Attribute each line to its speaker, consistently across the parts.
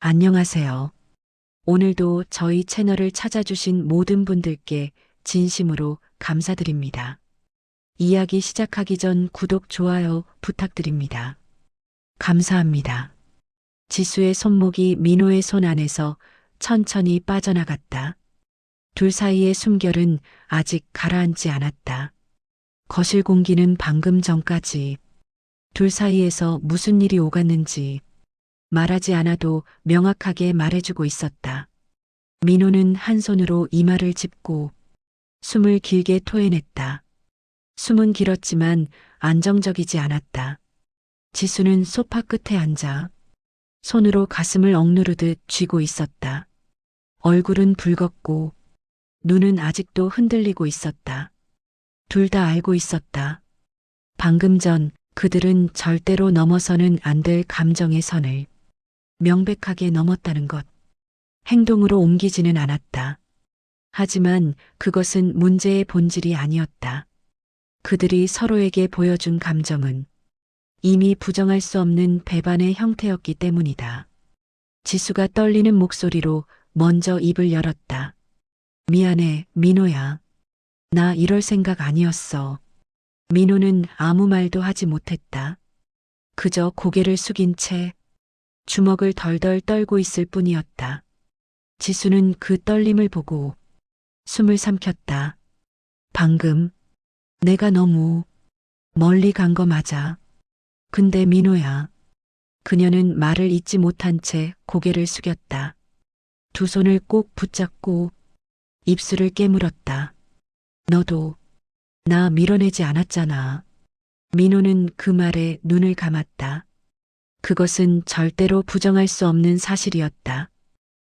Speaker 1: 안녕하세요. 오늘도 저희 채널을 찾아주신 모든 분들께 진심으로 감사드립니다. 이야기 시작하기 전 구독, 좋아요 부탁드립니다. 감사합니다. 지수의 손목이 민호의 손 안에서 천천히 빠져나갔다. 둘 사이의 숨결은 아직 가라앉지 않았다. 거실 공기는 방금 전까지 둘 사이에서 무슨 일이 오갔는지 말하지 않아도 명확하게 말해주고 있었다. 민호는 한 손으로 이마를 짚고 숨을 길게 토해냈다. 숨은 길었지만 안정적이지 않았다. 지수는 소파 끝에 앉아 손으로 가슴을 억누르듯 쥐고 있었다. 얼굴은 붉었고 눈은 아직도 흔들리고 있었다. 둘 다 알고 있었다. 방금 전 그들은 절대로 넘어서는 안 될 감정의 선을 명백하게 넘었다는 것. 행동으로 옮기지는 않았다. 하지만 그것은 문제의 본질이 아니었다. 그들이 서로에게 보여준 감정은 이미 부정할 수 없는 배반의 형태였기 때문이다. 지수가 떨리는 목소리로 먼저 입을 열었다. 미안해, 민호야. 나 이럴 생각 아니었어. 민호는 아무 말도 하지 못했다. 그저 고개를 숙인 채 주먹을 덜덜 떨고 있을 뿐이었다. 지수는 그 떨림을 보고 숨을 삼켰다. 방금 내가 너무 멀리 간 거 맞아. 근데 민호야. 그녀는 말을 잇지 못한 채 고개를 숙였다. 두 손을 꼭 붙잡고 입술을 깨물었다. 너도 나 밀어내지 않았잖아. 민호는 그 말에 눈을 감았다. 그것은 절대로 부정할 수 없는 사실이었다.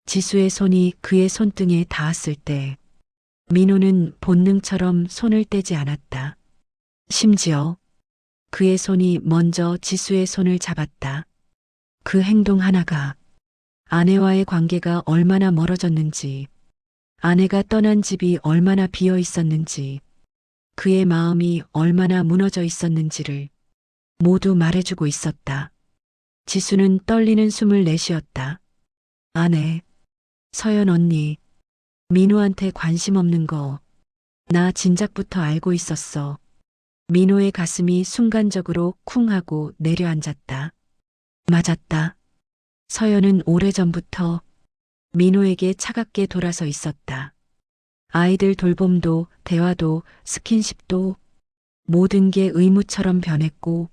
Speaker 1: 지수의 손이 그의 손등에 닿았을 때 민호는 본능처럼 손을 떼지 않았다. 심지어 그의 손이 먼저 지수의 손을 잡았다. 그 행동 하나가 아내와의 관계가 얼마나 멀어졌는지, 아내가 떠난 집이 얼마나 비어 있었는지, 그의 마음이 얼마나 무너져 있었는지를 모두 말해주고 있었다. 지수는 떨리는 숨을 내쉬었다. 아내, 서연 언니, 민호한테 관심 없는 거 나 진작부터 알고 있었어. 민호의 가슴이 순간적으로 쿵 하고 내려앉았다. 맞았다. 서연은 오래전부터 민호에게 차갑게 돌아서 있었다. 아이들 돌봄도 대화도 스킨십도 모든 게 의무처럼 변했고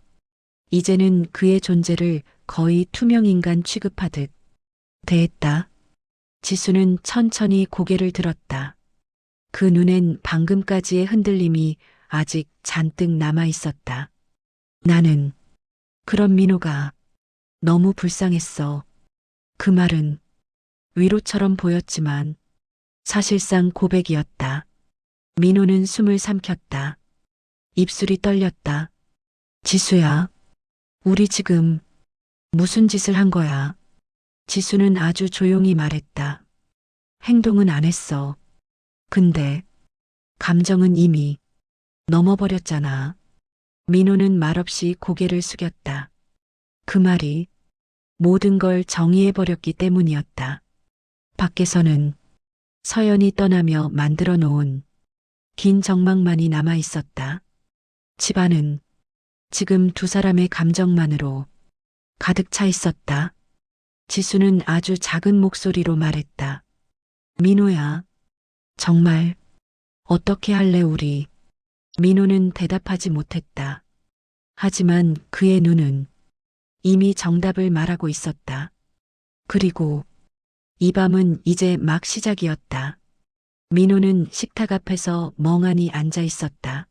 Speaker 1: 이제는 그의 존재를 거의 투명인간 취급하듯 대했다. 지수는 천천히 고개를 들었다. 그 눈엔 방금까지의 흔들림이 아직 잔뜩 남아 있었다. 나는 그런 민호가 너무 불쌍했어. 그 말은 위로처럼 보였지만 사실상 고백이었다. 민호는 숨을 삼켰다. 입술이 떨렸다. 지수야, 우리 지금 무슨 짓을 한 거야? 지수는 아주 조용히 말했다. 행동은 안 했어. 근데 감정은 이미 넘어버렸잖아. 민호는 말없이 고개를 숙였다. 그 말이 모든 걸 정의해버렸기 때문이었다. 밖에서는 서연이 떠나며 만들어 놓은 긴 정막만이 남아 있었다. 집안은 지금 두 사람의 감정만으로 가득 차 있었다. 지수는 아주 작은 목소리로 말했다. 민호야, 정말 어떻게 할래 우리? 민호는 대답하지 못했다. 하지만 그의 눈은 이미 정답을 말하고 있었다. 그리고 이 밤은 이제 막 시작이었다. 민호는 식탁 앞에서 멍하니 앉아 있었다.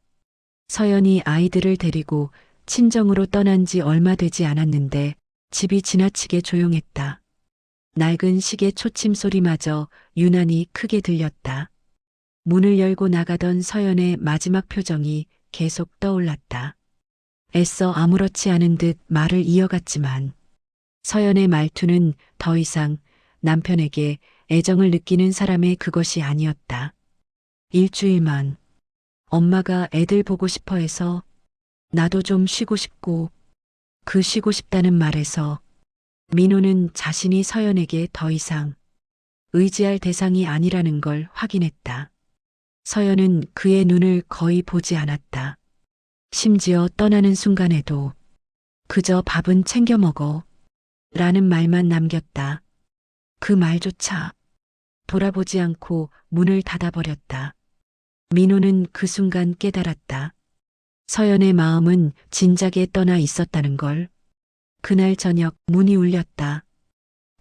Speaker 1: 서연이 아이들을 데리고 친정으로 떠난 지 얼마 되지 않았는데 집이 지나치게 조용했다. 낡은 시계 초침 소리마저 유난히 크게 들렸다. 문을 열고 나가던 서연의 마지막 표정이 계속 떠올랐다. 애써 아무렇지 않은 듯 말을 이어갔지만 서연의 말투는 더 이상 남편에게 애정을 느끼는 사람의 그것이 아니었다. 일주일만 엄마가 애들 보고 싶어 해서 나도 좀 쉬고 싶고 그 쉬고 싶다는 말에서 민호는 자신이 서연에게 더 이상 의지할 대상이 아니라는 걸 확인했다. 서연은 그의 눈을 거의 보지 않았다. 심지어 떠나는 순간에도 그저 밥은 챙겨 먹어 라는 말만 남겼다. 그 말조차 돌아보지 않고 문을 닫아버렸다. 민호는 그 순간 깨달았다. 서연의 마음은 진작에 떠나 있었다는 걸. 그날 저녁 문이 울렸다.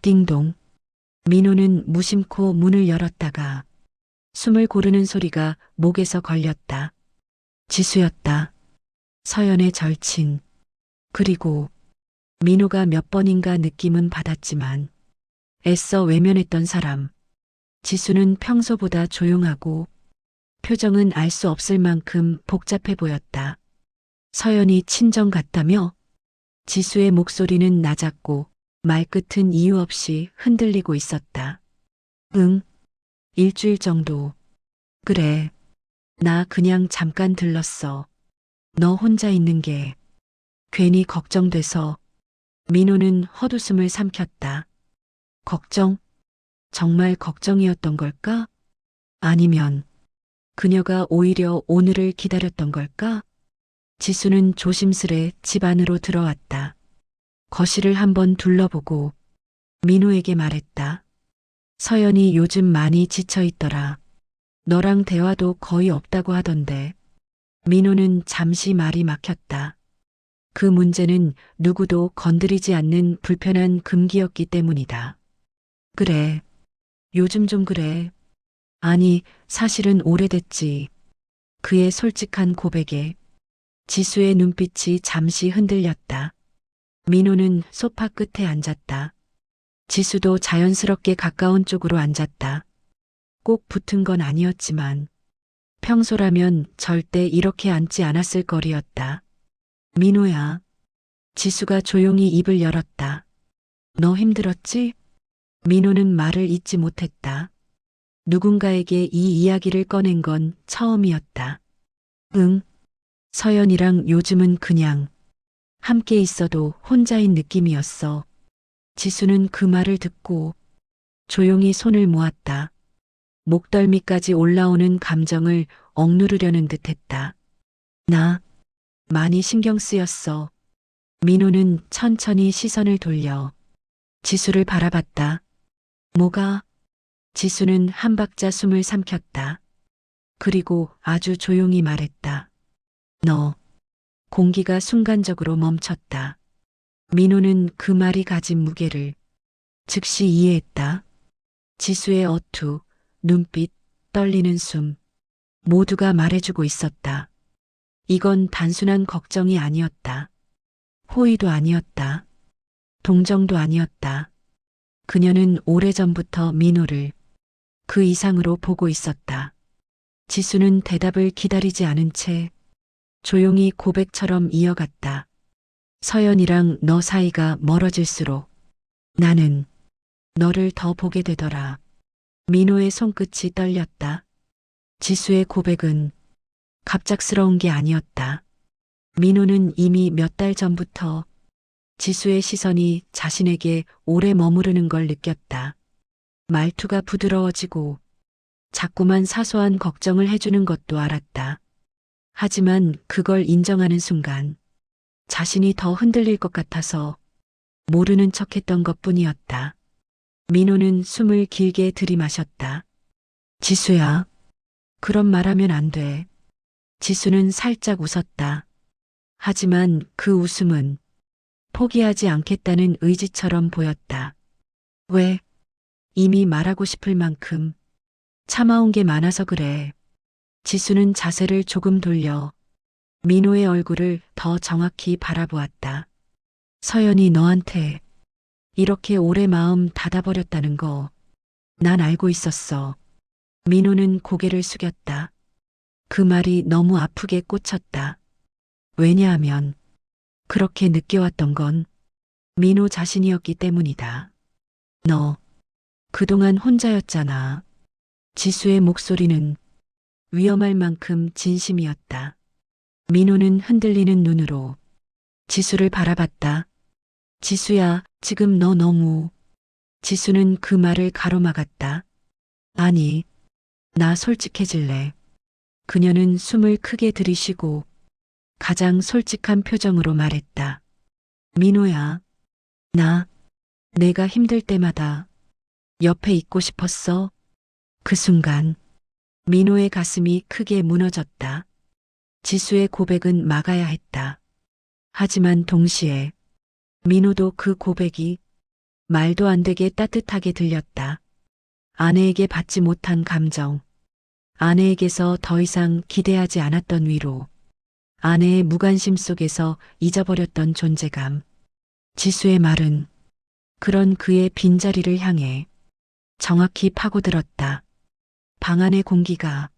Speaker 1: 띵동. 민호는 무심코 문을 열었다가 숨을 고르는 소리가 목에서 걸렸다. 지수였다. 서연의 절친. 그리고 민호가 몇 번인가 느낌은 받았지만 애써 외면했던 사람. 지수는 평소보다 조용하고 표정은 알 수 없을 만큼 복잡해 보였다. 서연이 친정 같다며? 지수의 목소리는 낮았고 말끝은 이유 없이 흔들리고 있었다. 응, 일주일 정도. 그래, 나 그냥 잠깐 들렀어. 너 혼자 있는 게 괜히 걱정돼서. 민호는 헛웃음을 삼켰다. 걱정? 정말 걱정이었던 걸까? 아니면 그녀가 오히려 오늘을 기다렸던 걸까? 지수는 조심스레 집 안으로 들어왔다. 거실을 한번 둘러보고 민호에게 말했다. 서연이 요즘 많이 지쳐있더라. 너랑 대화도 거의 없다고 하던데. 민호는 잠시 말이 막혔다. 그 문제는 누구도 건드리지 않는 불편한 금기였기 때문이다. 그래. 요즘 좀 그래. 아니, 사실은 오래됐지. 그의 솔직한 고백에 지수의 눈빛이 잠시 흔들렸다. 민호는 소파 끝에 앉았다. 지수도 자연스럽게 가까운 쪽으로 앉았다. 꼭 붙은 건 아니었지만 평소라면 절대 이렇게 앉지 않았을 거리였다. 민호야. 지수가 조용히 입을 열었다. 너 힘들었지? 민호는 말을 잇지 못했다. 누군가에게 이 이야기를 꺼낸 건 처음이었다. 응. 서연이랑 요즘은 그냥 함께 있어도 혼자인 느낌이었어. 지수는 그 말을 듣고 조용히 손을 모았다. 목덜미까지 올라오는 감정을 억누르려는 듯 했다. 나 많이 신경 쓰였어. 민호는 천천히 시선을 돌려 지수를 바라봤다. 뭐가? 지수는 한 박자 숨을 삼켰다. 그리고 아주 조용히 말했다. 너. 공기가 순간적으로 멈췄다. 민호는 그 말이 가진 무게를 즉시 이해했다. 지수의 어투, 눈빛, 떨리는 숨, 모두가 말해주고 있었다. 이건 단순한 걱정이 아니었다. 호의도 아니었다. 동정도 아니었다. 그녀는 오래전부터 민호를 그 이상으로 보고 있었다. 지수는 대답을 기다리지 않은 채 조용히 고백처럼 이어갔다. 서연이랑 너 사이가 멀어질수록 나는 너를 더 보게 되더라. 민호의 손끝이 떨렸다. 지수의 고백은 갑작스러운 게 아니었다. 민호는 이미 몇 달 전부터 지수의 시선이 자신에게 오래 머무르는 걸 느꼈다. 말투가 부드러워지고 자꾸만 사소한 걱정을 해주는 것도 알았다. 하지만 그걸 인정하는 순간 자신이 더 흔들릴 것 같아서 모르는 척했던 것뿐이었다. 민호는 숨을 길게 들이마셨다. 지수야, 그런 말하면 안 돼. 지수는 살짝 웃었다. 하지만 그 웃음은 포기하지 않겠다는 의지처럼 보였다. 왜? 이미 말하고 싶을 만큼 참아온 게 많아서 그래. 지수는 자세를 조금 돌려 민호의 얼굴을 더 정확히 바라보았다. 서연이 너한테 이렇게 오래 마음 닫아버렸다는 거 난 알고 있었어. 민호는 고개를 숙였다. 그 말이 너무 아프게 꽂혔다. 왜냐하면 그렇게 느껴왔던 건 민호 자신이었기 때문이다. 너 그동안 혼자였잖아. 지수의 목소리는 위험할 만큼 진심이었다. 민호는 흔들리는 눈으로 지수를 바라봤다. 지수야, 지금 너 너무. 지수는 그 말을 가로막았다. 아니, 나 솔직해질래. 그녀는 숨을 크게 들이쉬고 가장 솔직한 표정으로 말했다. 민호야, 내가 힘들 때마다 옆에 있고 싶었어. 그 순간 민호의 가슴이 크게 무너졌다. 지수의 고백은 막아야 했다. 하지만 동시에 민호도 그 고백이 말도 안 되게 따뜻하게 들렸다. 아내에게 받지 못한 감정, 아내에게서 더 이상 기대하지 않았던 위로, 아내의 무관심 속에서 잊어버렸던 존재감. 지수의 말은 그런 그의 빈자리를 향해 정확히 파고들었다. 방 안의 공기가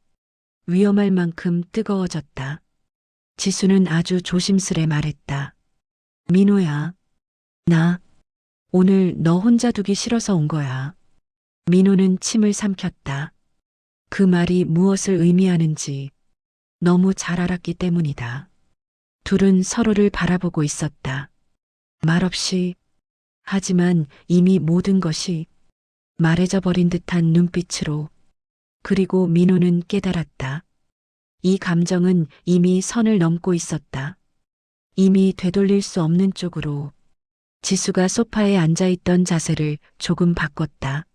Speaker 1: 위험할 만큼 뜨거워졌다. 지수는 아주 조심스레 말했다. 민호야, 나 오늘 너 혼자 두기 싫어서 온 거야. 민호는 침을 삼켰다. 그 말이 무엇을 의미하는지 너무 잘 알았기 때문이다. 둘은 서로를 바라보고 있었다. 말없이, 하지만 이미 모든 것이 말해져 버린 듯한 눈빛으로. 그리고 민호는 깨달았다. 이 감정은 이미 선을 넘고 있었다. 이미 되돌릴 수 없는 쪽으로. 지수가 소파에 앉아있던 자세를 조금 바꿨다.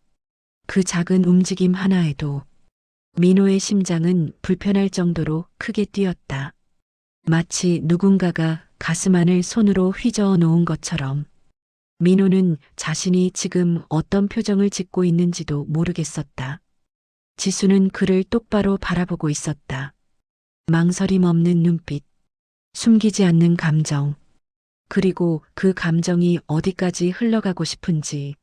Speaker 1: 그 작은 움직임 하나에도 민호의 심장은 불편할 정도로 크게 뛰었다. 마치 누군가가 가슴 안을 손으로 휘저어 놓은 것처럼. 민호는 자신이 지금 어떤 표정을 짓고 있는지도 모르겠었다. 지수는 그를 똑바로 바라보고 있었다. 망설임 없는 눈빛, 숨기지 않는 감정, 그리고 그 감정이 어디까지 흘러가고 싶은지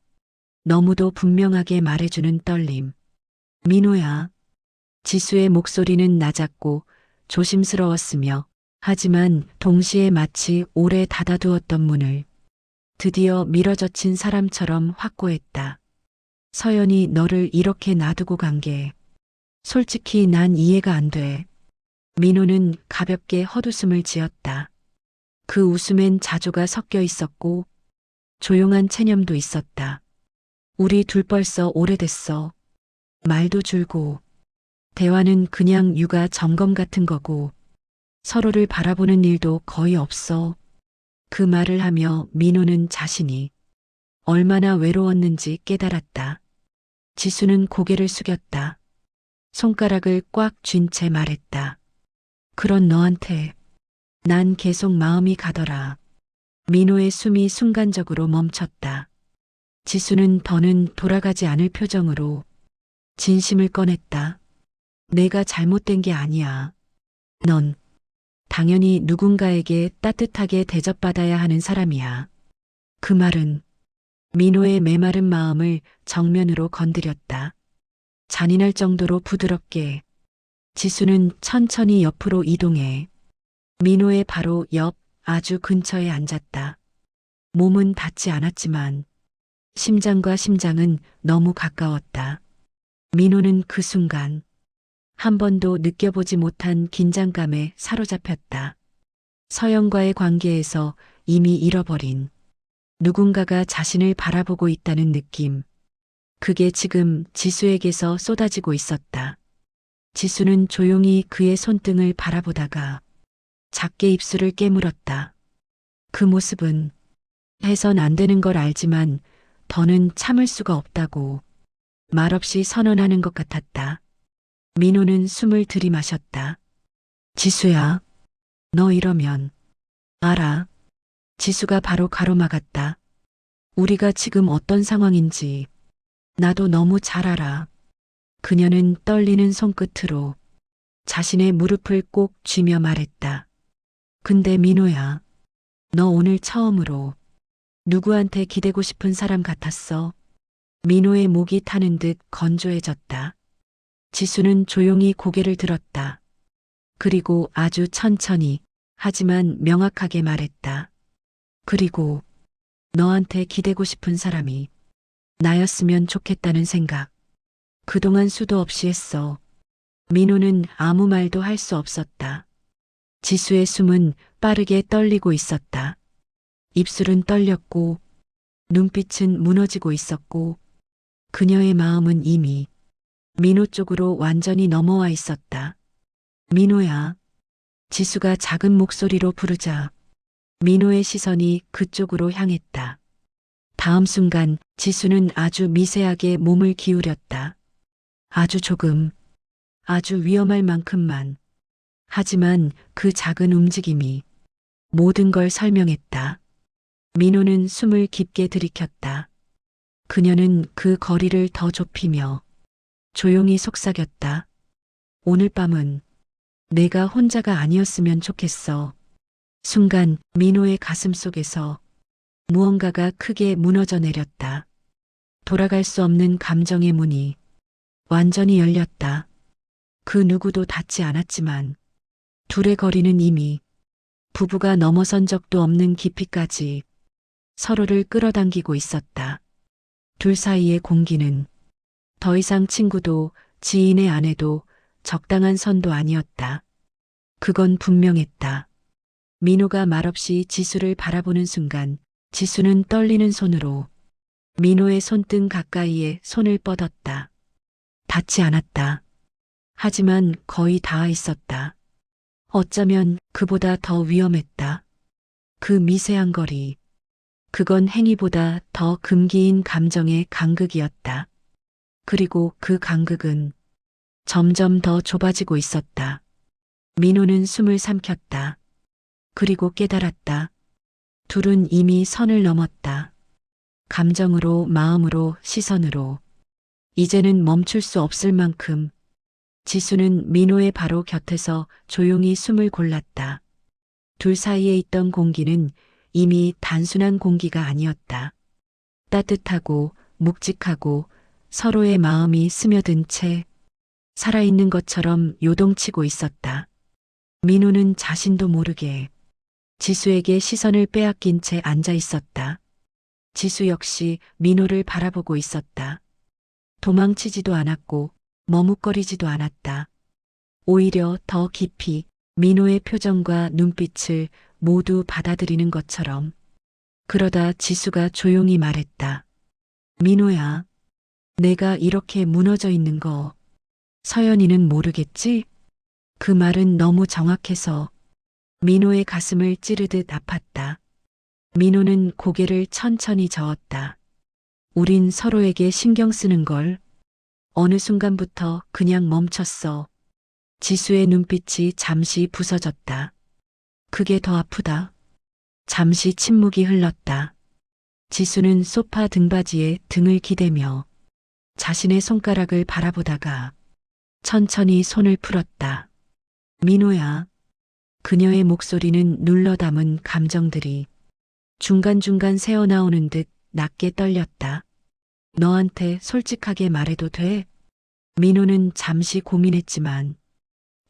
Speaker 1: 너무도 분명하게 말해주는 떨림. 민호야. 지수의 목소리는 낮았고 조심스러웠으며, 하지만 동시에 마치 오래 닫아두었던 문을 드디어 밀어젖힌 사람처럼 확고했다. 서연이 너를 이렇게 놔두고 간 게 솔직히 난 이해가 안 돼. 민호는 가볍게 헛웃음을 지었다. 그 웃음엔 자조가 섞여 있었고 조용한 체념도 있었다. 우리 둘 벌써 오래됐어. 말도 줄고 대화는 그냥 육아 점검 같은 거고 서로를 바라보는 일도 거의 없어. 그 말을 하며 민호는 자신이 얼마나 외로웠는지 깨달았다. 지수는 고개를 숙였다. 손가락을 꽉 쥔 채 말했다. 그런 너한테 난 계속 마음이 가더라. 민호의 숨이 순간적으로 멈췄다. 지수는 더는 돌아가지 않을 표정으로 진심을 꺼냈다. 내가 잘못된 게 아니야. 넌 당연히 누군가에게 따뜻하게 대접받아야 하는 사람이야. 그 말은 민호의 메마른 마음을 정면으로 건드렸다. 잔인할 정도로 부드럽게. 지수는 천천히 옆으로 이동해 민호의 바로 옆 아주 근처에 앉았다. 몸은 닿지 않았지만 심장과 심장은 너무 가까웠다. 민호는 그 순간 한 번도 느껴보지 못한 긴장감에 사로잡혔다. 서영과의 관계에서 이미 잃어버린 누군가가 자신을 바라보고 있다는 느낌. 그게 지금 지수에게서 쏟아지고 있었다. 지수는 조용히 그의 손등을 바라보다가 작게 입술을 깨물었다. 그 모습은 해선 안 되는 걸 알지만 더는 참을 수가 없다고 말없이 선언하는 것 같았다. 민호는 숨을 들이마셨다. 지수야, 너 이러면 알아. 지수가 바로 가로막았다. 우리가 지금 어떤 상황인지 나도 너무 잘 알아. 그녀는 떨리는 손끝으로 자신의 무릎을 꼭 쥐며 말했다. 근데 민호야, 너 오늘 처음으로 누구한테 기대고 싶은 사람 같았어. 민호의 목이 타는 듯 건조해졌다. 지수는 조용히 고개를 들었다. 그리고 아주 천천히 하지만 명확하게 말했다. 그리고 너한테 기대고 싶은 사람이 나였으면 좋겠다는 생각. 그동안 수도 없이 했어. 민호는 아무 말도 할 수 없었다. 지수의 숨은 빠르게 떨리고 있었다. 입술은 떨렸고 눈빛은 무너지고 있었고 그녀의 마음은 이미 민호 쪽으로 완전히 넘어와 있었다. 민호야. 지수가 작은 목소리로 부르자 민호의 시선이 그쪽으로 향했다. 다음 순간 지수는 아주 미세하게 몸을 기울였다. 아주 조금, 아주 위험할 만큼만. 하지만 그 작은 움직임이 모든 걸 설명했다. 민호는 숨을 깊게 들이켰다. 그녀는 그 거리를 더 좁히며 조용히 속삭였다. 오늘 밤은 내가 혼자가 아니었으면 좋겠어. 순간 민호의 가슴 속에서 무언가가 크게 무너져 내렸다. 돌아갈 수 없는 감정의 문이 완전히 열렸다. 그 누구도 닿지 않았지만 둘의 거리는 이미 부부가 넘어선 적도 없는 깊이까지 서로를 끌어당기고 있었다. 둘 사이의 공기는 더 이상 친구도 지인의 아내도 적당한 선도 아니었다. 그건 분명했다. 민호가 말없이 지수를 바라보는 순간 지수는 떨리는 손으로 민호의 손등 가까이에 손을 뻗었다. 닿지 않았다. 하지만 거의 닿아 있었다. 어쩌면 그보다 더 위험했다. 그 미세한 거리. 그건 행위보다 더 금기인 감정의 간극이었다. 그리고 그 간극은 점점 더 좁아지고 있었다. 민호는 숨을 삼켰다. 그리고 깨달았다. 둘은 이미 선을 넘었다. 감정으로, 마음으로, 시선으로. 이제는 멈출 수 없을 만큼. 지수는 민호의 바로 곁에서 조용히 숨을 골랐다. 둘 사이에 있던 공기는 이미 단순한 공기가 아니었다. 따뜻하고 묵직하고 서로의 마음이 스며든 채 살아있는 것처럼 요동치고 있었다. 민호는 자신도 모르게 지수에게 시선을 빼앗긴 채 앉아 있었다. 지수 역시 민호를 바라보고 있었다. 도망치지도 않았고 머뭇거리지도 않았다. 오히려 더 깊이 민호의 표정과 눈빛을 모두 받아들이는 것처럼. 그러다 지수가 조용히 말했다. 민호야, 내가 이렇게 무너져 있는 거 서연이는 모르겠지? 그 말은 너무 정확해서 민호의 가슴을 찌르듯 아팠다. 민호는 고개를 천천히 저었다. 우린 서로에게 신경 쓰는 걸 어느 순간부터 그냥 멈췄어. 지수의 눈빛이 잠시 부서졌다. 그게 더 아프다. 잠시 침묵이 흘렀다. 지수는 소파 등받이에 등을 기대며 자신의 손가락을 바라보다가 천천히 손을 풀었다. 민호야. 그녀의 목소리는 눌러 담은 감정들이 중간중간 새어나오는 듯 낮게 떨렸다. 너한테 솔직하게 말해도 돼? 민호는 잠시 고민했지만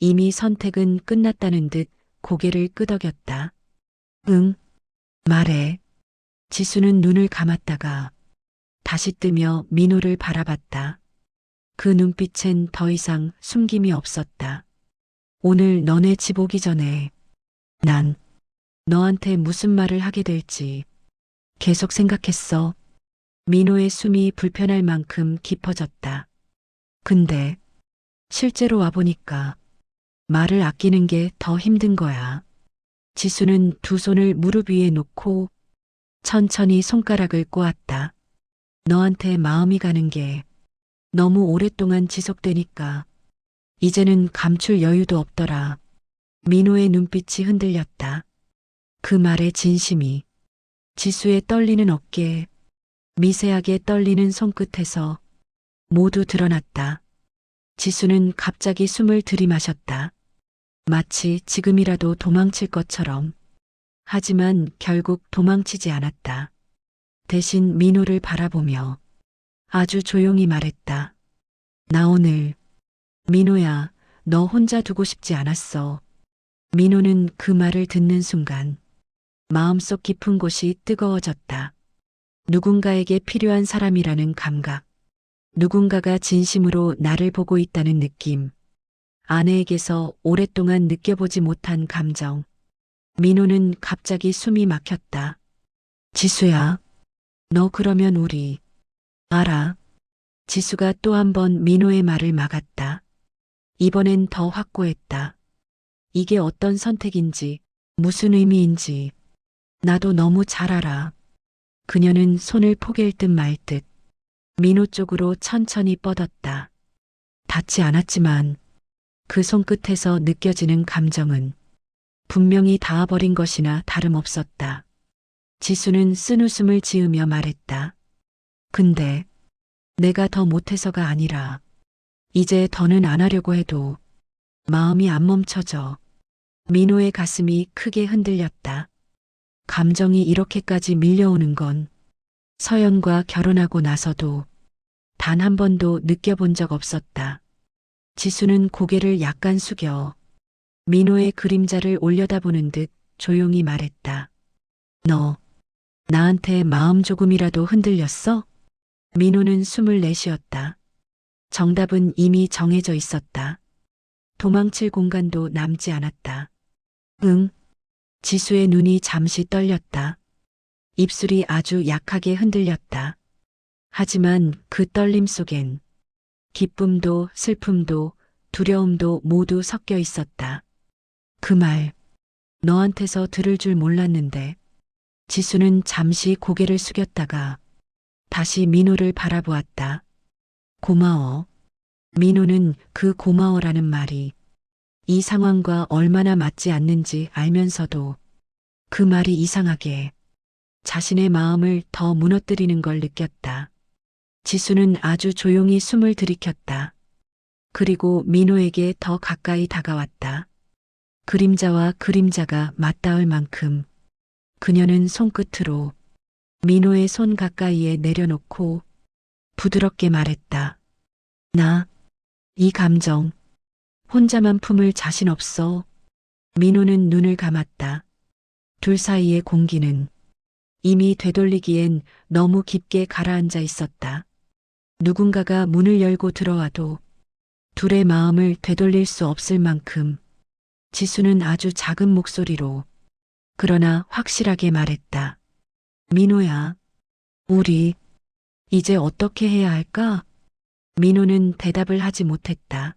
Speaker 1: 이미 선택은 끝났다는 듯 고개를 끄덕였다. 응, 말해. 지수는 눈을 감았다가 다시 뜨며 민호를 바라봤다. 그 눈빛엔 더 이상 숨김이 없었다. 오늘 너네 집 오기 전에 난 너한테 무슨 말을 하게 될지 계속 생각했어. 민호의 숨이 불편할 만큼 깊어졌다. 근데 실제로 와보니까 말을 아끼는 게 더 힘든 거야. 지수는 두 손을 무릎 위에 놓고 천천히 손가락을 꼬았다. 너한테 마음이 가는 게 너무 오랫동안 지속되니까 이제는 감출 여유도 없더라. 민호의 눈빛이 흔들렸다. 그 말의 진심이 지수의 떨리는 어깨에 미세하게 떨리는 손끝에서 모두 드러났다. 지수는 갑자기 숨을 들이마셨다. 마치 지금이라도 도망칠 것처럼. 하지만 결국 도망치지 않았다. 대신 민호를 바라보며 아주 조용히 말했다. 나 오늘 민호야, 너 혼자 두고 싶지 않았어. 민호는 그 말을 듣는 순간 마음속 깊은 곳이 뜨거워졌다. 누군가에게 필요한 사람이라는 감각. 누군가가 진심으로 나를 보고 있다는 느낌. 아내에게서 오랫동안 느껴보지 못한 감정. 민호는 갑자기 숨이 막혔다. 지수야. 너 그러면 우리 알아. 지수가 또 한 번 민호의 말을 막았다. 이번엔 더 확고했다. 이게 어떤 선택인지, 무슨 의미인지 나도 너무 잘 알아. 그녀는 손을 포갤 듯 말 듯 민호 쪽으로 천천히 뻗었다. 닿지 않았지만 그 손끝에서 느껴지는 감정은 분명히 닿아버린 것이나 다름없었다. 지수는 쓴웃음을 지으며 말했다. 근데 내가 더 못해서가 아니라 이제 더는 안 하려고 해도 마음이 안 멈춰져. 민호의 가슴이 크게 흔들렸다. 감정이 이렇게까지 밀려오는 건 서연과 결혼하고 나서도 단 한 번도 느껴본 적 없었다. 지수는 고개를 약간 숙여 민호의 그림자를 올려다보는 듯 조용히 말했다. 너 나한테 마음 조금이라도 흔들렸어? 민호는 숨을 내쉬었다. 정답은 이미 정해져 있었다. 도망칠 공간도 남지 않았다. 응. 지수의 눈이 잠시 떨렸다. 입술이 아주 약하게 흔들렸다. 하지만 그 떨림 속엔 기쁨도 슬픔도 두려움도 모두 섞여 있었다. 그 말, 너한테서 들을 줄 몰랐는데. 지수는 잠시 고개를 숙였다가 다시 민호를 바라보았다. 고마워. 민호는 그 고마워라는 말이 이 상황과 얼마나 맞지 않는지 알면서도 그 말이 이상하게 자신의 마음을 더 무너뜨리는 걸 느꼈다. 지수는 아주 조용히 숨을 들이켰다. 그리고 민호에게 더 가까이 다가왔다. 그림자와 그림자가 맞닿을 만큼 그녀는 손끝으로 민호의 손 가까이에 내려놓고 부드럽게 말했다. 나, 이 감정, 혼자만 품을 자신 없어. 민호는 눈을 감았다. 둘 사이의 공기는 이미 되돌리기엔 너무 깊게 가라앉아 있었다. 누군가가 문을 열고 들어와도 둘의 마음을 되돌릴 수 없을 만큼 지수는 아주 작은 목소리로 그러나 확실하게 말했다. 민호야, 우리 이제 어떻게 해야 할까? 민호는 대답을 하지 못했다.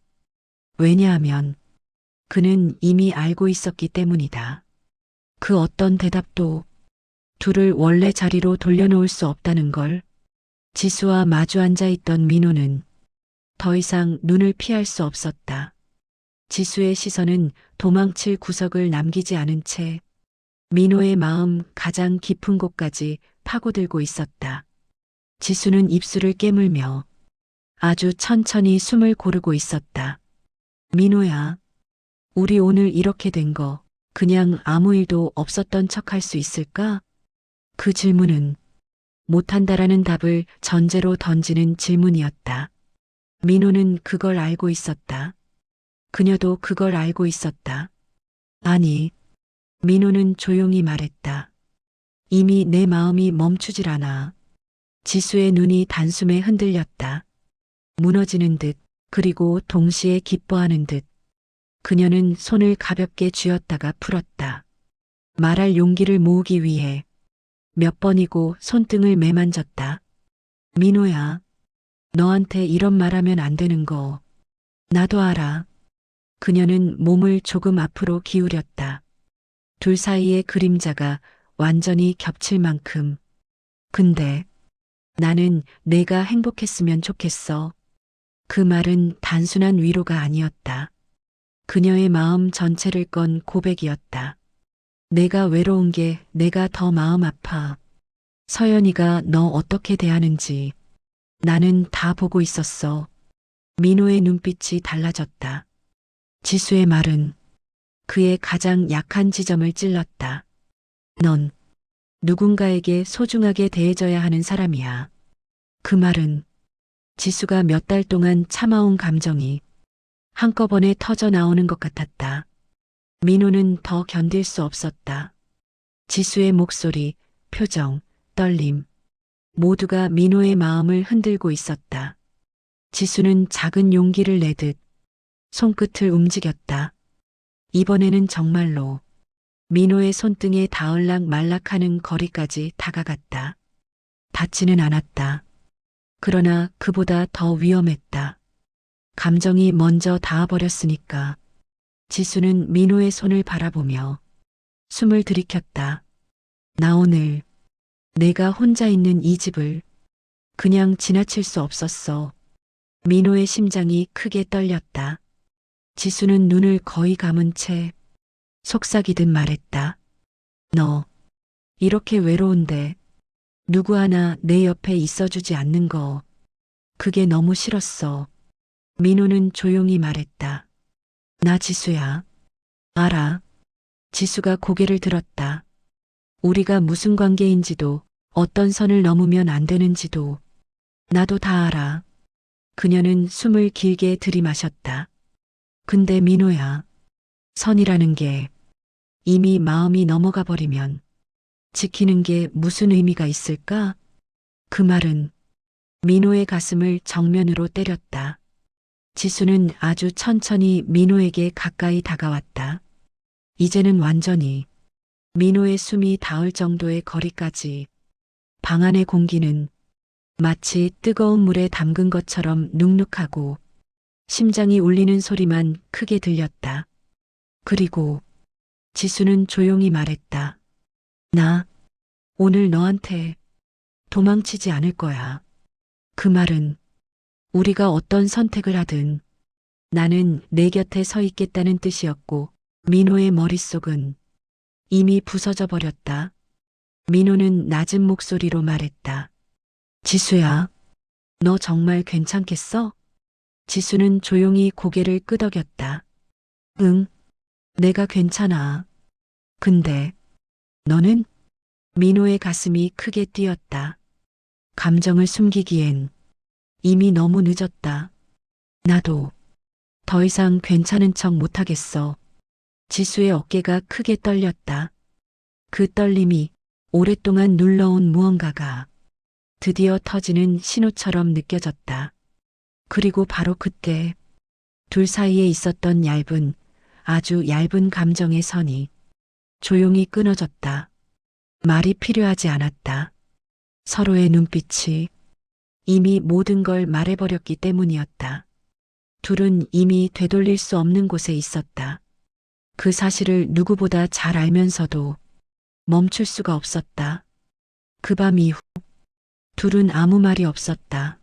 Speaker 1: 왜냐하면 그는 이미 알고 있었기 때문이다. 그 어떤 대답도 둘을 원래 자리로 돌려놓을 수 없다는 걸. 지수와 마주 앉아 있던 민호는 더 이상 눈을 피할 수 없었다. 지수의 시선은 도망칠 구석을 남기지 않은 채 민호의 마음 가장 깊은 곳까지 파고들고 있었다. 지수는 입술을 깨물며 아주 천천히 숨을 고르고 있었다. 민호야, 우리 오늘 이렇게 된 거 그냥 아무 일도 없었던 척 할 수 있을까? 그 질문은 못한다라는 답을 전제로 던지는 질문이었다. 민호는 그걸 알고 있었다. 그녀도 그걸 알고 있었다. 아니, 민호는 조용히 말했다. 이미 내 마음이 멈추질 않아. 지수의 눈이 단숨에 흔들렸다. 무너지는 듯, 그리고 동시에 기뻐하는 듯. 그녀는 손을 가볍게 쥐었다가 풀었다. 말할 용기를 모으기 위해 몇 번이고 손등을 매만졌다. 민호야, 너한테 이런 말하면 안 되는 거 나도 알아. 그녀는 몸을 조금 앞으로 기울였다. 둘 사이의 그림자가 완전히 겹칠 만큼. 근데 나는 내가 행복했으면 좋겠어. 그 말은 단순한 위로가 아니었다. 그녀의 마음 전체를 건 고백이었다. 내가 외로운 게 내가 더 마음 아파. 서연이가 너 어떻게 대하는지 나는 다 보고 있었어. 민호의 눈빛이 달라졌다. 지수의 말은 그의 가장 약한 지점을 찔렀다. 넌 누군가에게 소중하게 대해져야 하는 사람이야. 그 말은 지수가 몇 달 동안 참아온 감정이 한꺼번에 터져 나오는 것 같았다. 민호는 더 견딜 수 없었다. 지수의 목소리, 표정, 떨림, 모두가 민호의 마음을 흔들고 있었다. 지수는 작은 용기를 내듯 손끝을 움직였다. 이번에는 정말로 민호의 손등에 닿을락 말락하는 거리까지 다가갔다. 닿지는 않았다. 그러나 그보다 더 위험했다. 감정이 먼저 닿아버렸으니까. 지수는 민호의 손을 바라보며 숨을 들이켰다. 나 오늘 내가 혼자 있는 이 집을 그냥 지나칠 수 없었어. 민호의 심장이 크게 떨렸다. 지수는 눈을 거의 감은 채 속삭이듯 말했다. 너 이렇게 외로운데 누구 하나 내 옆에 있어주지 않는 거 그게 너무 싫었어. 민호는 조용히 말했다. 나 지수야. 알아. 지수가 고개를 들었다. 우리가 무슨 관계인지도 어떤 선을 넘으면 안 되는지도 나도 다 알아. 그녀는 숨을 길게 들이마셨다. 근데 민호야, 선이라는 게 이미 마음이 넘어가 버리면 지키는 게 무슨 의미가 있을까? 그 말은 민호의 가슴을 정면으로 때렸다. 지수는 아주 천천히 민호에게 가까이 다가왔다. 이제는 완전히 민호의 숨이 닿을 정도의 거리까지. 방 안의 공기는 마치 뜨거운 물에 담근 것처럼 눅눅하고 심장이 울리는 소리만 크게 들렸다. 그리고 지수는 조용히 말했다. 나 오늘 너한테 도망치지 않을 거야. 그 말은 우리가 어떤 선택을 하든 나는 내 곁에 서 있겠다는 뜻이었고 민호의 머릿속은 이미 부서져 버렸다. 민호는 낮은 목소리로 말했다. 지수야, 너 정말 괜찮겠어? 지수는 조용히 고개를 끄덕였다. 응, 내가 괜찮아. 근데 너는? 민호의 가슴이 크게 뛰었다. 감정을 숨기기엔 이미 너무 늦었다. 나도 더 이상 괜찮은 척 못하겠어. 지수의 어깨가 크게 떨렸다. 그 떨림이 오랫동안 눌러온 무언가가 드디어 터지는 신호처럼 느껴졌다. 그리고 바로 그때 둘 사이에 있었던 얇은, 아주 얇은 감정의 선이 조용히 끊어졌다. 말이 필요하지 않았다. 서로의 눈빛이 이미 모든 걸 말해버렸기 때문이었다. 둘은 이미 되돌릴 수 없는 곳에 있었다. 그 사실을 누구보다 잘 알면서도 멈출 수가 없었다. 그 밤 이후 둘은 아무 말이 없었다.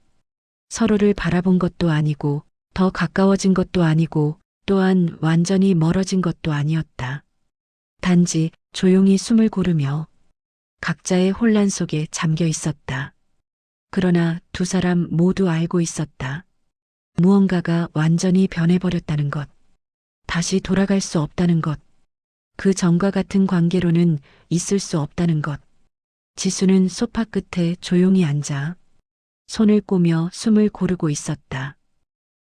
Speaker 1: 서로를 바라본 것도 아니고 더 가까워진 것도 아니고 또한 완전히 멀어진 것도 아니었다. 단지 조용히 숨을 고르며 각자의 혼란 속에 잠겨 있었다. 그러나 두 사람 모두 알고 있었다. 무언가가 완전히 변해버렸다는 것. 다시 돌아갈 수 없다는 것. 그 전과 같은 관계로는 있을 수 없다는 것. 지수는 소파 끝에 조용히 앉아 손을 꼬며 숨을 고르고 있었다.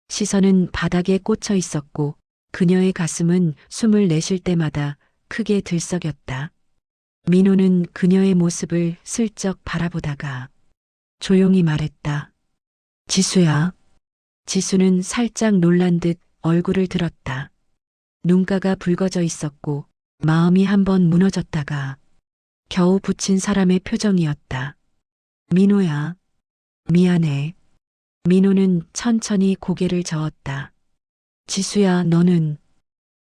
Speaker 1: 시선은 바닥에 꽂혀 있었고 그녀의 가슴은 숨을 내쉴 때마다 크게 들썩였다. 민호는 그녀의 모습을 슬쩍 바라보다가 조용히 말했다. 지수야. 지수는 살짝 놀란 듯 얼굴을 들었다. 눈가가 붉어져 있었고 마음이 한번 무너졌다가 겨우 붙인 사람의 표정이었다. 민호야. 미안해. 민호는 천천히 고개를 저었다. 지수야, 너는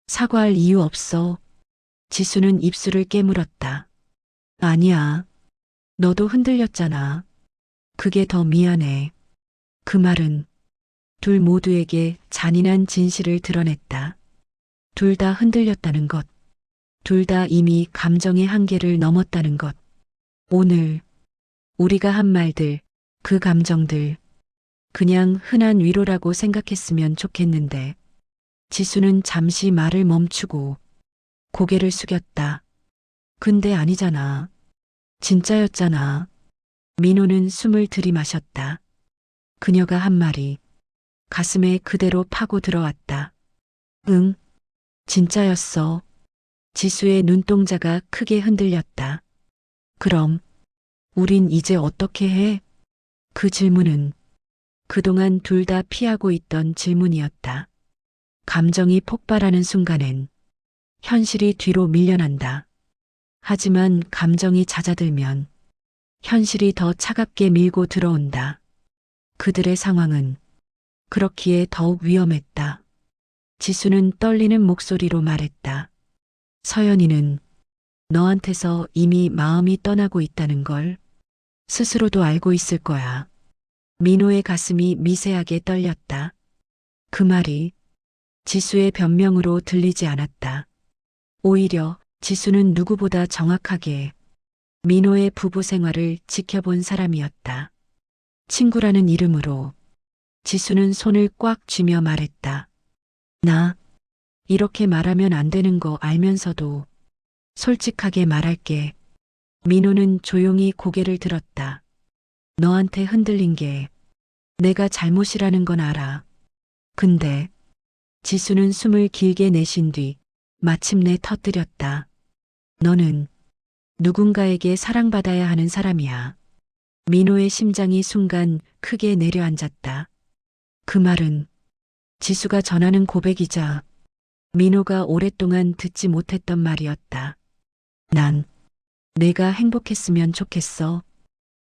Speaker 1: 사과할 이유 없어. 지수는 입술을 깨물었다. 아니야. 너도 흔들렸잖아. 그게 더 미안해. 그 말은 둘 모두에게 잔인한 진실을 드러냈다. 둘 다 흔들렸다는 것. 둘 다 이미 감정의 한계를 넘었다는 것. 오늘 우리가 한 말들, 그 감정들, 그냥 흔한 위로라고 생각했으면 좋겠는데. 지수는 잠시 말을 멈추고 고개를 숙였다. 근데 아니잖아. 진짜였잖아. 민호는 숨을 들이마셨다. 그녀가 한 말이 가슴에 그대로 파고 들어왔다. 응, 진짜였어. 지수의 눈동자가 크게 흔들렸다. 그럼 우린 이제 어떻게 해? 그 질문은 그동안 둘 다 피하고 있던 질문이었다. 감정이 폭발하는 순간엔 현실이 뒤로 밀려난다. 하지만 감정이 잦아들면 현실이 더 차갑게 밀고 들어온다. 그들의 상황은 그렇기에 더욱 위험했다. 지수는 떨리는 목소리로 말했다. 서연이는 너한테서 이미 마음이 떠나고 있다는 걸 스스로도 알고 있을 거야. 민호의 가슴이 미세하게 떨렸다. 그 말이 지수의 변명으로 들리지 않았다. 오히려 지수는 누구보다 정확하게 민호의 부부 생활을 지켜본 사람이었다. 친구라는 이름으로 지수는 손을 꽉 쥐며 말했다. 나 이렇게 말하면 안 되는 거 알면서도 솔직하게 말할게. 민호는 조용히 고개를 들었다. 너한테 흔들린 게 내가 잘못이라는 건 알아. 근데 지수는 숨을 길게 내쉰 뒤 마침내 터뜨렸다. 너는 누군가에게 사랑받아야 하는 사람이야. 민호의 심장이 순간 크게 내려앉았다. 그 말은 지수가 전하는 고백이자 민호가 오랫동안 듣지 못했던 말이었다. 난 내가 행복했으면 좋겠어.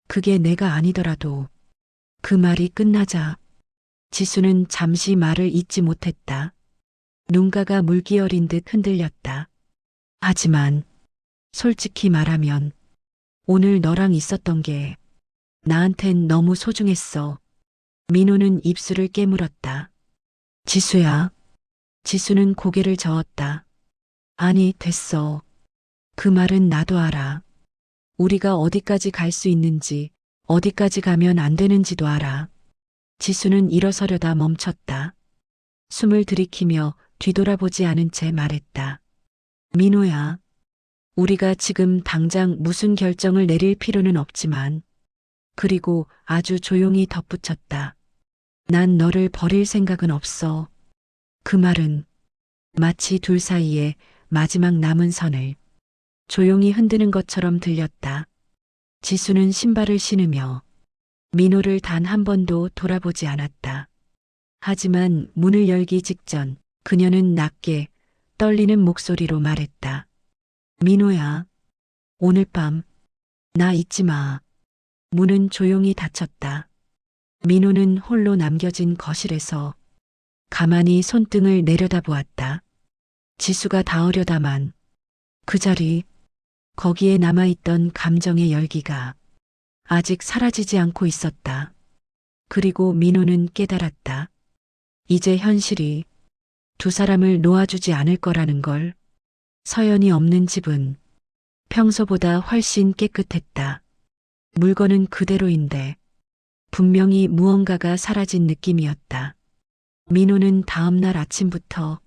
Speaker 1: 그게 내가 아니더라도. 그 말이 끝나자 지수는 잠시 말을 잇지 못했다. 눈가가 물기어린 듯 흔들렸다. 하지만 솔직히 말하면 오늘 너랑 있었던 게 나한텐 너무 소중했어. 민호는 입술을 깨물었다. 지수야. 지수는 고개를 저었다. 아니, 됐어. 그 말은 나도 알아. 우리가 어디까지 갈 수 있는지, 어디까지 가면 안 되는지도 알아. 지수는 일어서려다 멈췄다. 숨을 들이키며 뒤돌아보지 않은 채 말했다. 민호야, 우리가 지금 당장 무슨 결정을 내릴 필요는 없지만, 그리고 아주 조용히 덧붙였다. 난 너를 버릴 생각은 없어. 그 말은 마치 둘 사이에 마지막 남은 선을 조용히 흔드는 것처럼 들렸다. 지수는 신발을 신으며 민호를 단 한 번도 돌아보지 않았다. 하지만 문을 열기 직전 그녀는 낮게 떨리는 목소리로 말했다. 민호야, 오늘 밤 나 잊지 마. 문은 조용히 닫혔다. 민호는 홀로 남겨진 거실에서 가만히 손등을 내려다보았다. 지수가 닿으려다만 그 자리, 거기에 남아있던 감정의 열기가 아직 사라지지 않고 있었다. 그리고 민호는 깨달았다. 이제 현실이 두 사람을 놓아주지 않을 거라는 걸. 서연이 없는 집은 평소보다 훨씬 깨끗했다. 물건은 그대로인데 분명히 무언가가 사라진 느낌이었다. 민호는 다음 날 아침부터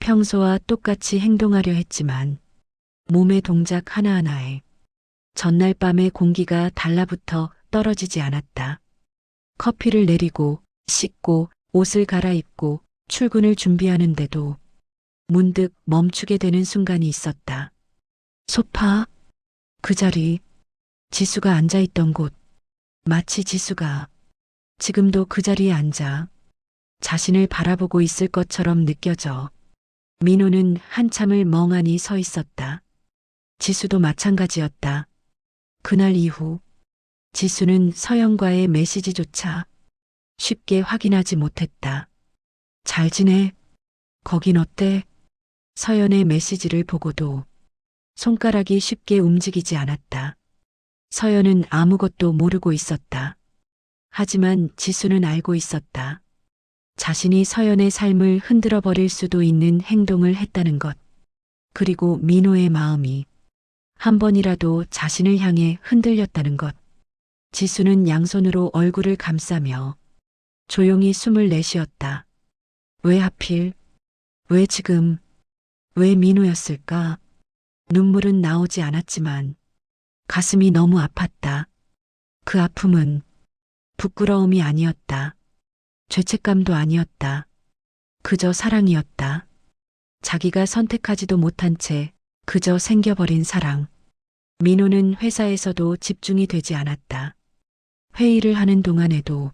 Speaker 1: 평소와 똑같이 행동하려 했지만 몸의 동작 하나하나에 전날 밤의 공기가 달라붙어 떨어지지 않았다. 커피를 내리고 씻고 옷을 갈아입고 출근을 준비하는데도 문득 멈추게 되는 순간이 있었다. 소파, 그 자리, 지수가 앉아있던 곳, 마치 지수가 지금도 그 자리에 앉아 자신을 바라보고 있을 것처럼 느껴져. 민호는 한참을 멍하니 서 있었다. 지수도 마찬가지였다. 그날 이후 지수는 서연과의 메시지조차 쉽게 확인하지 못했다. 잘 지내? 거긴 어때? 서연의 메시지를 보고도 손가락이 쉽게 움직이지 않았다. 서연은 아무것도 모르고 있었다. 하지만 지수는 알고 있었다. 자신이 서연의 삶을 흔들어 버릴 수도 있는 행동을 했다는 것. 그리고 민호의 마음이 한 번이라도 자신을 향해 흔들렸다는 것. 지수는 양손으로 얼굴을 감싸며 조용히 숨을 내쉬었다. 왜 하필? 왜 지금? 왜 민호였을까? 눈물은 나오지 않았지만 가슴이 너무 아팠다. 그 아픔은 부끄러움이 아니었다. 죄책감도 아니었다. 그저 사랑이었다. 자기가 선택하지도 못한 채 그저 생겨버린 사랑. 민호는 회사에서도 집중이 되지 않았다. 회의를 하는 동안에도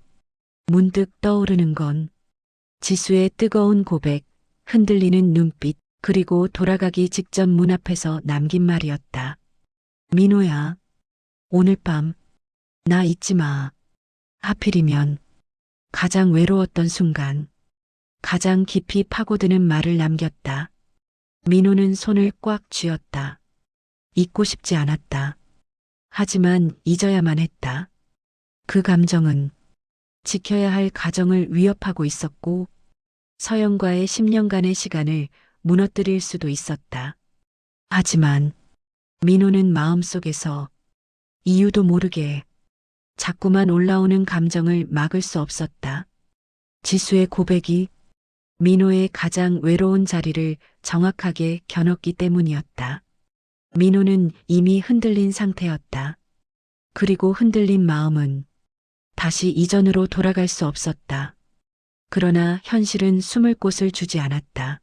Speaker 1: 문득 떠오르는 건 지수의 뜨거운 고백, 흔들리는 눈빛, 그리고 돌아가기 직전 문 앞에서 남긴 말이었다. 민호야, 오늘 밤, 나 잊지 마. 하필이면 가장 외로웠던 순간, 가장 깊이 파고드는 말을 남겼다. 민호는 손을 꽉 쥐었다. 잊고 싶지 않았다. 하지만 잊어야만 했다. 그 감정은 지켜야 할 가정을 위협하고 있었고, 서영과의 10년간의 시간을 무너뜨릴 수도 있었다. 하지만 민호는 마음속에서 이유도 모르게 자꾸만 올라오는 감정을 막을 수 없었다. 지수의 고백이 민호의 가장 외로운 자리를 정확하게 겨눴기 때문이었다. 민호는 이미 흔들린 상태였다. 그리고 흔들린 마음은 다시 이전으로 돌아갈 수 없었다. 그러나 현실은 숨을 곳을 주지 않았다.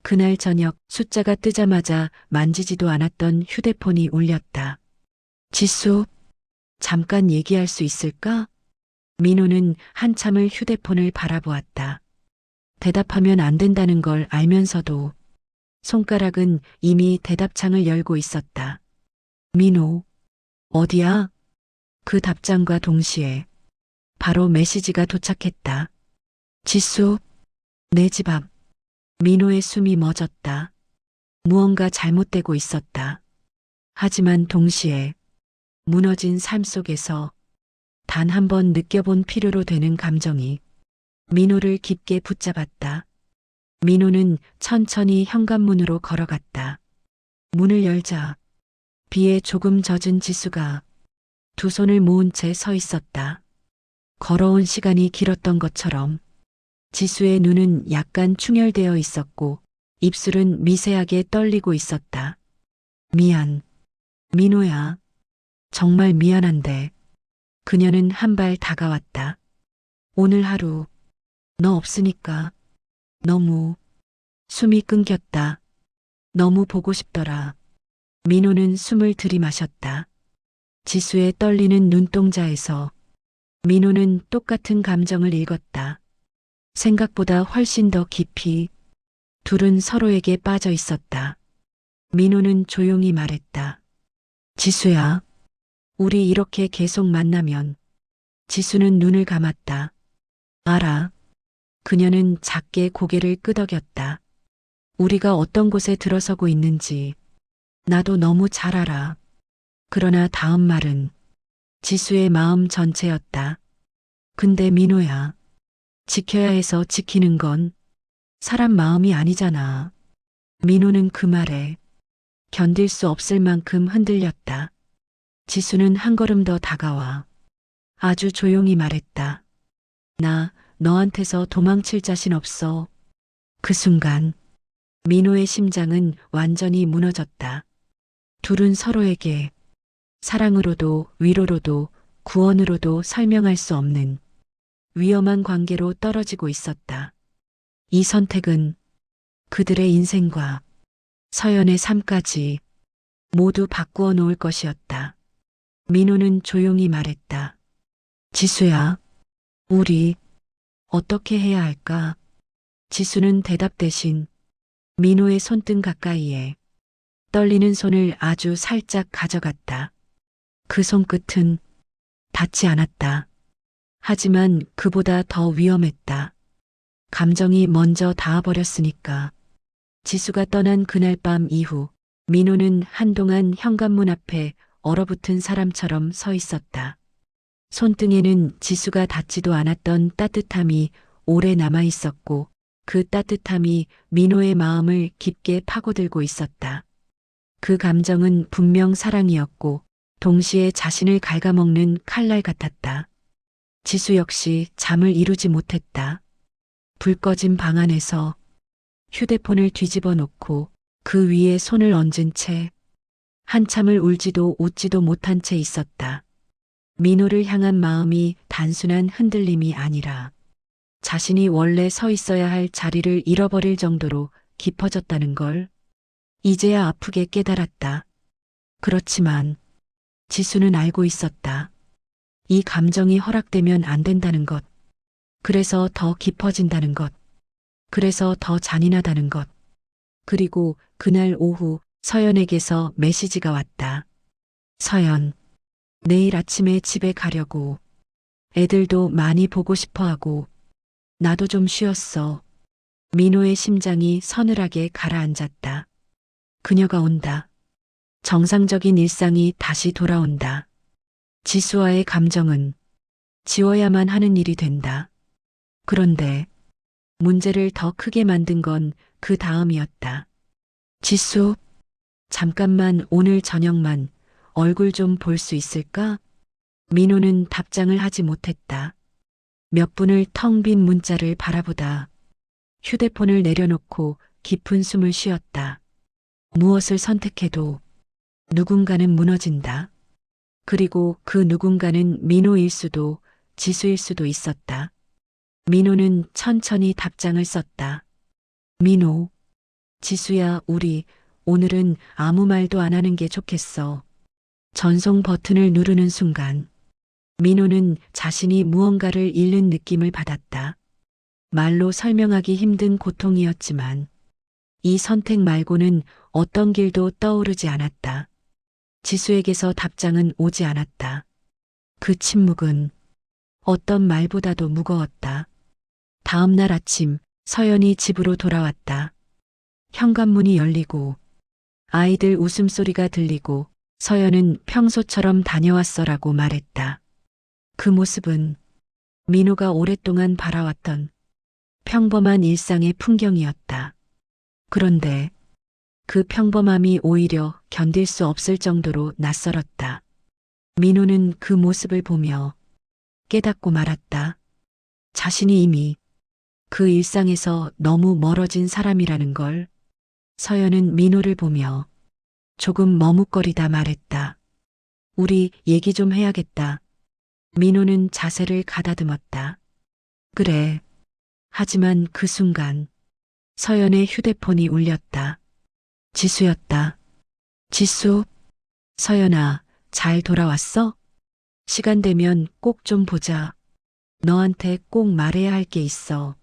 Speaker 1: 그날 저녁 숫자가 뜨자마자 만지지도 않았던 휴대폰이 울렸다. 지수, 잠깐 얘기할 수 있을까? 민호는 한참을 휴대폰을 바라보았다. 대답하면 안 된다는 걸 알면서도 손가락은 이미 대답창을 열고 있었다. 민호, 어디야? 그 답장과 동시에 바로 메시지가 도착했다. 지수, 내 집 앞. 민호의 숨이 멎었다. 무언가 잘못되고 있었다. 하지만 동시에 무너진 삶 속에서 단 한 번 느껴본 필요로 되는 감정이 민호를 깊게 붙잡았다. 민호는 천천히 현관문으로 걸어갔다. 문을 열자 비에 조금 젖은 지수가 두 손을 모은 채 서 있었다. 걸어온 시간이 길었던 것처럼 지수의 눈은 약간 충혈되어 있었고 입술은 미세하게 떨리고 있었다. 미안, 민호야. 정말 미안한데. 그녀는 한 발 다가왔다. 오늘 하루 너 없으니까 너무 숨이 끊겼다. 너무 보고 싶더라. 민호는 숨을 들이마셨다. 지수의 떨리는 눈동자에서 민호는 똑같은 감정을 읽었다. 생각보다 훨씬 더 깊이 둘은 서로에게 빠져 있었다. 민호는 조용히 말했다. 지수야, 우리 이렇게 계속 만나면. 지수는 눈을 감았다. 알아. 그녀는 작게 고개를 끄덕였다. 우리가 어떤 곳에 들어서고 있는지 나도 너무 잘 알아. 그러나 다음 말은 지수의 마음 전체였다. 근데 민호야, 지켜야 해서 지키는 건 사람 마음이 아니잖아. 민호는 그 말에 견딜 수 없을 만큼 흔들렸다. 지수는 한 걸음 더 다가와 아주 조용히 말했다. 나 너한테서 도망칠 자신 없어. 그 순간 민호의 심장은 완전히 무너졌다. 둘은 서로에게 사랑으로도 위로로도 구원으로도 설명할 수 없는 위험한 관계로 떨어지고 있었다. 이 선택은 그들의 인생과 서연의 삶까지 모두 바꾸어 놓을 것이었다. 민호는 조용히 말했다. 지수야, 우리 어떻게 해야 할까? 지수는 대답 대신 민호의 손등 가까이에 떨리는 손을 아주 살짝 가져갔다. 그 손끝은 닿지 않았다. 하지만 그보다 더 위험했다. 감정이 먼저 닿아버렸으니까. 지수가 떠난 그날 밤 이후 민호는 한동안 현관문 앞에 얼어붙은 사람처럼 서 있었다. 손등에는 지수가 닿지도 않았던 따뜻함이 오래 남아 있었고 그 따뜻함이 민호의 마음을 깊게 파고들고 있었다. 그 감정은 분명 사랑이었고 동시에 자신을 갉아먹는 칼날 같았다. 지수 역시 잠을 이루지 못했다. 불 꺼진 방 안에서 휴대폰을 뒤집어 놓고 그 위에 손을 얹은 채 한참을 울지도 웃지도 못한 채 있었다. 민호를 향한 마음이 단순한 흔들림이 아니라 자신이 원래 서 있어야 할 자리를 잃어버릴 정도로 깊어졌다는 걸 이제야 아프게 깨달았다. 그렇지만 지수는 알고 있었다. 이 감정이 허락되면 안 된다는 것. 그래서 더 깊어진다는 것. 그래서 더 잔인하다는 것. 그리고 그날 오후 서연에게서 메시지가 왔다. 서연, 내일 아침에 집에 가려고. 애들도 많이 보고 싶어 하고. 나도 좀 쉬었어. 민호의 심장이 서늘하게 가라앉았다. 그녀가 온다. 정상적인 일상이 다시 돌아온다. 지수와의 감정은 지워야만 하는 일이 된다. 그런데 문제를 더 크게 만든 건 그 다음이었다. 지수, 잠깐만 오늘 저녁만 얼굴 좀 볼 수 있을까? 민호는 답장을 하지 못했다. 몇 분을 텅 빈 문자를 바라보다 휴대폰을 내려놓고 깊은 숨을 쉬었다. 무엇을 선택해도 누군가는 무너진다. 그리고 그 누군가는 민호일 수도 지수일 수도 있었다. 민호는 천천히 답장을 썼다. 민호, 지수야, 우리 오늘은 아무 말도 안 하는 게 좋겠어. 전송 버튼을 누르는 순간 민호는 자신이 무언가를 잃는 느낌을 받았다. 말로 설명하기 힘든 고통이었지만 이 선택 말고는 어떤 길도 떠오르지 않았다. 지수에게서 답장은 오지 않았다. 그 침묵은 어떤 말보다도 무거웠다. 다음 날 아침 서연이 집으로 돌아왔다. 현관문이 열리고 아이들 웃음소리가 들리고 서연은 평소처럼 다녀왔어라고 말했다. 그 모습은 민호가 오랫동안 바라왔던 평범한 일상의 풍경이었다. 그런데 그 평범함이 오히려 견딜 수 없을 정도로 낯설었다. 민호는 그 모습을 보며 깨닫고 말았다. 자신이 이미 그 일상에서 너무 멀어진 사람이라는 걸. 서연은 민호를 보며 조금 머뭇거리다 말했다. 우리 얘기 좀 해야겠다. 민호는 자세를 가다듬었다. 그래. 하지만 그 순간 서연의 휴대폰이 울렸다. 지수였다. 지수, 서연아, 잘 돌아왔어? 시간 되면 꼭 좀 보자. 너한테 꼭 말해야 할 게 있어.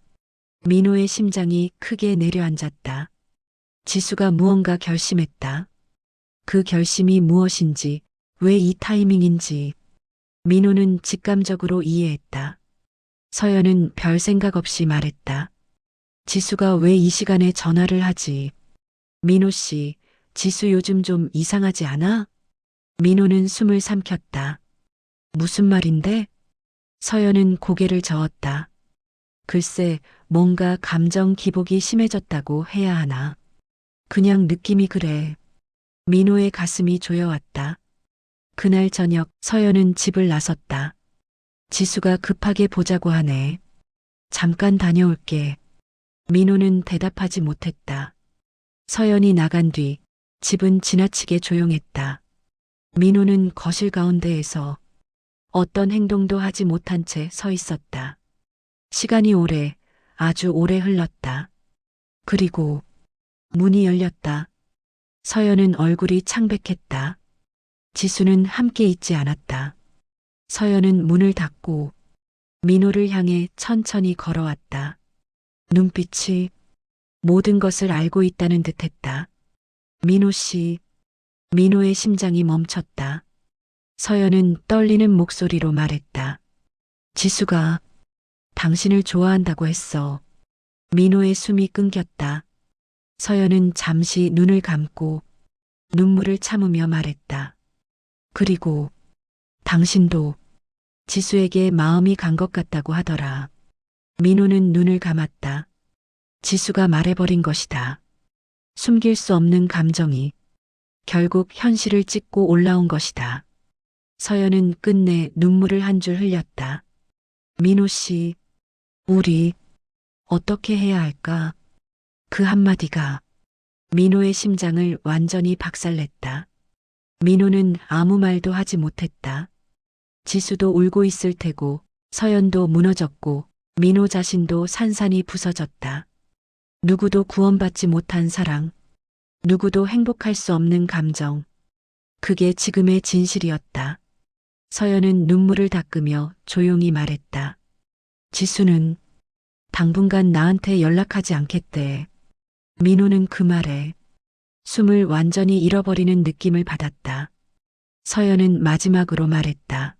Speaker 1: 민호의 심장이 크게 내려앉았다. 지수가 무언가 결심했다. 그 결심이 무엇인지, 왜 이 타이밍인지 민호는 직감적으로 이해했다. 서연은 별 생각 없이 말했다. 지수가 왜 이 시간에 전화를 하지? 민호 씨, 지수 요즘 좀 이상하지 않아? 민호는 숨을 삼켰다. 무슨 말인데? 서연은 고개를 저었다. 글쎄, 뭔가 감정 기복이 심해졌다고 해야 하나. 그냥 느낌이 그래. 민호의 가슴이 조여왔다. 그날 저녁 서연은 집을 나섰다. 지수가 급하게 보자고 하네. 잠깐 다녀올게. 민호는 대답하지 못했다. 서연이 나간 뒤 집은 지나치게 조용했다. 민호는 거실 가운데에서 어떤 행동도 하지 못한 채 서 있었다. 시간이 아주 오래 흘렀다. 그리고 문이 열렸다. 서연은 얼굴이 창백했다. 지수는 함께 있지 않았다. 서연은 문을 닫고 민호를 향해 천천히 걸어왔다. 눈빛이 모든 것을 알고 있다는 듯 했다. 민호 씨, 민호의 심장이 멈췄다. 서연은 떨리는 목소리로 말했다. 지수가 당신을 좋아한다고 했어. 민호의 숨이 끊겼다. 서연은 잠시 눈을 감고 눈물을 참으며 말했다. 그리고 당신도 지수에게 마음이 간 것 같다고 하더라. 민호는 눈을 감았다. 지수가 말해버린 것이다. 숨길 수 없는 감정이 결국 현실을 찍고 올라온 것이다. 서연은 끝내 눈물을 한 줄 흘렸다. 민호 씨, 우리 어떻게 해야 할까? 그 한마디가 민호의 심장을 완전히 박살냈다. 민호는 아무 말도 하지 못했다. 지수도 울고 있을 테고 서연도 무너졌고 민호 자신도 산산이 부서졌다. 누구도 구원받지 못한 사랑, 누구도 행복할 수 없는 감정. 그게 지금의 진실이었다. 서연은 눈물을 닦으며 조용히 말했다. 지수는 당분간 나한테 연락하지 않겠대. 민호는 그 말에 숨을 완전히 잃어버리는 느낌을 받았다. 서연은 마지막으로 말했다.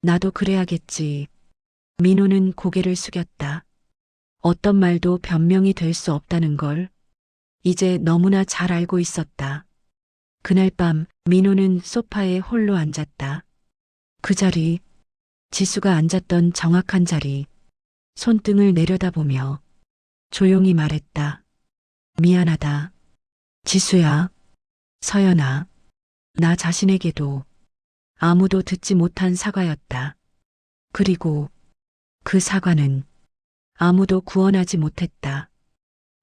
Speaker 1: 나도 그래야겠지. 민호는 고개를 숙였다. 어떤 말도 변명이 될 수 없다는 걸 이제 너무나 잘 알고 있었다. 그날 밤 민호는 소파에 홀로 앉았다. 그 자리, 지수가 앉았던 정확한 자리, 손등을 내려다보며 조용히 말했다. 미안하다. 지수야, 서연아, 나 자신에게도 아무도 듣지 못한 사과였다. 그리고 그 사과는 아무도 구원하지 못했다.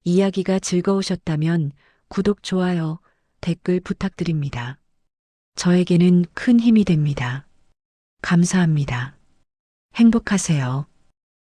Speaker 1: 이야기가 즐거우셨다면 구독, 좋아요, 댓글 부탁드립니다. 저에게는 큰 힘이 됩니다. 감사합니다. 행복하세요.